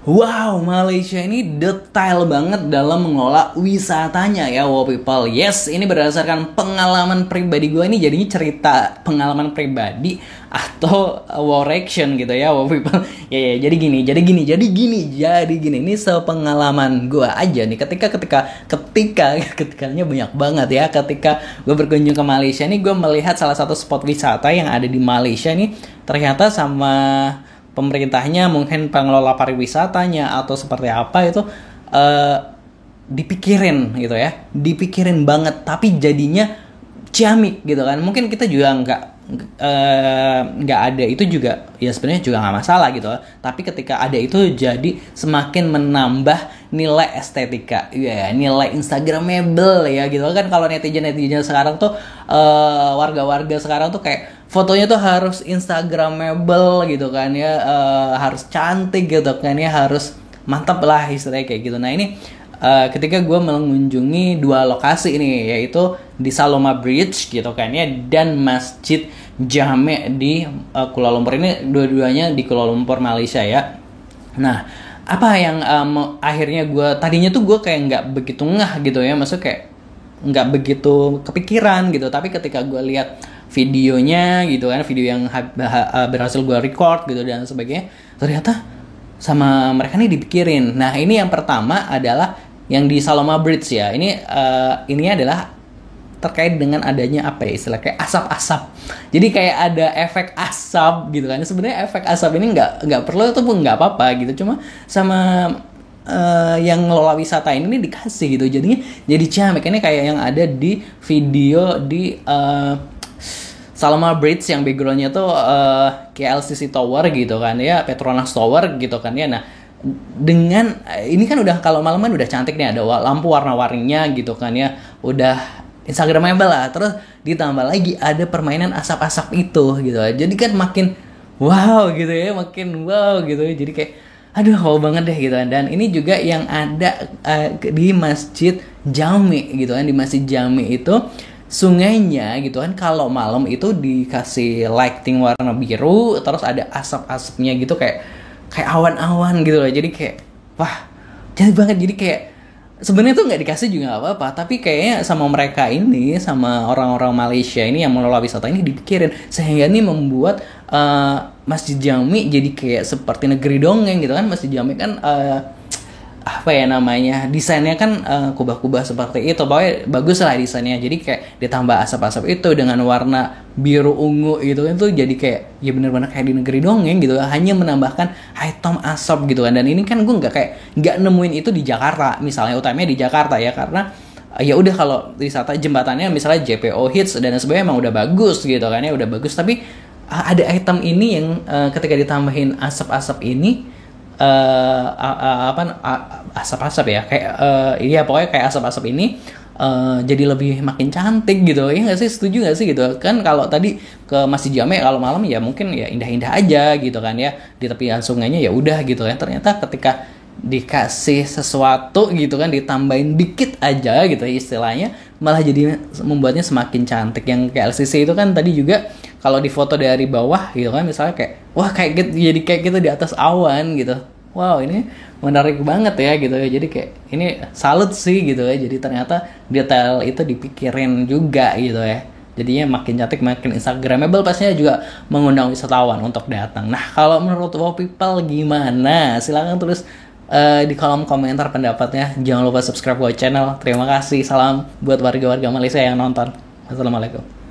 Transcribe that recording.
Wow, Malaysia ini detail banget dalam mengelola wisatanya ya, wow people. Yes, ini berdasarkan pengalaman pribadi gue, ini jadinya cerita pengalaman pribadi atau war action gitu ya, wow people. Ya, jadi gini. Ini sepengalaman gue aja nih ketikanya banyak banget ya. Ketika gue berkunjung ke Malaysia nih, gue melihat salah satu spot wisata yang ada di Malaysia nih ternyata sama pemerintahnya, mungkin pengelola pariwisatanya atau seperti apa itu dipikirin gitu ya, dipikirin banget, tapi jadinya ciamik gitu kan. Mungkin kita juga nggak ada itu juga ya, sebenarnya juga nggak masalah gitu, tapi ketika ada itu jadi semakin menambah nilai estetika ya, nilai instagramable ya gitu kan. Kalau netizen sekarang tuh warga-warga sekarang tuh kayak fotonya tuh harus instagramable gitu kan ya, harus cantik gitu kan ya, harus mantap lah istilahnya kayak gitu. Nah ini ketika gue mengunjungi dua lokasi ini, yaitu di Saloma Bridge gitu kan ya, dan Masjid Jame di Kuala Lumpur. Ini dua-duanya di Kuala Lumpur, Malaysia ya. Nah apa yang akhirnya tadinya tuh gue kayak nggak begitu ngeh gitu ya, maksudnya kayak nggak begitu kepikiran gitu, tapi ketika gue lihat videonya gitu kan, video yang berhasil gue record gitu dan sebagainya, ternyata sama mereka nih dipikirin. Nah ini yang pertama adalah yang di Saloma Bridge ya. Ini adalah terkait dengan adanya apa ya, istilah kayak asap-asap. Jadi kayak ada efek asap gitu kan. Sebenarnya efek asap ini nggak perlu ataupun nggak apa-apa gitu, cuma sama yang ngelola wisata ini dikasih gitu, jadinya jadi ciamik. Ini kayak yang ada di video di Saloma Bridge yang backgroundnya tuh KLCC Tower gitu kan ya, Petronas Tower gitu kan ya. Nah dengan ini kan udah kalau malaman udah cantik nih, ada lampu warna-warninya gitu kan ya, udah instagramable lah. Terus ditambah lagi ada permainan asap-asap itu gitu, jadi kan makin wow gitu ya, makin wow gitu. Jadi kayak aduh wow banget deh gitu kan. Dan ini juga yang ada di Masjid Jami gitu kan. Di Masjid Jami itu sungainya gitu kan, kalau malam itu dikasih lighting warna biru, terus ada asap-asapnya gitu, kayak awan-awan gitu loh. Jadi kayak wah cantik banget. Jadi kayak sebenarnya tuh nggak dikasih juga nggak apa-apa, tapi kayaknya sama mereka ini, sama orang-orang Malaysia ini yang mengelola wisata ini dipikirin, sehingga ini membuat Masjid Jami jadi kayak seperti negeri dongeng gitu kan. Masjid Jami kan apa ya namanya, desainnya kan kubah-kubah seperti itu, pokoknya bagus lah desainnya. Jadi kayak ditambah asap-asap itu dengan warna biru ungu gitu kan, tuh jadi kayak ya benar-benar kayak di negeri dongeng gitu, hanya menambahkan item asap gitu kan. Dan ini kan gue nggak nemuin itu di Jakarta misalnya, utamanya di Jakarta ya, karena ya udah kalau wisata jembatannya misalnya JPO Hits dan sebagainya emang udah bagus gitu kan ya, udah bagus. Tapi ada item ini yang ketika ditambahin asap-asap ini, asap-asap ya, kayak iya pokoknya kayak asap-asap ini jadi lebih makin cantik gitu ya nggak sih, setuju nggak sih gitu kan. Kalau tadi ke Masjid Jame kalau malam ya mungkin ya indah-indah aja gitu kan ya, di tepian sungainya ya udah gitu kan. Ternyata ketika dikasih sesuatu gitu kan, ditambahin dikit aja gitu istilahnya, malah jadi membuatnya semakin cantik. Yang kayak LCC itu kan tadi juga kalau di foto dari bawah gitu kan, misalnya kayak wah kayak gitu, jadi kayak gitu di atas awan gitu. Wow ini menarik banget ya gitu ya. Jadi kayak ini salut sih gitu ya. Jadi ternyata detail itu dipikirin juga gitu ya. Jadinya makin cantik, makin instagramable, pastinya juga mengundang wisatawan untuk datang. Nah kalau menurut wow people gimana? Silahkan tulis di kolom komentar pendapatnya. Jangan lupa subscribe buat channel. Terima kasih. Salam buat warga-warga Malaysia yang nonton. Assalamualaikum.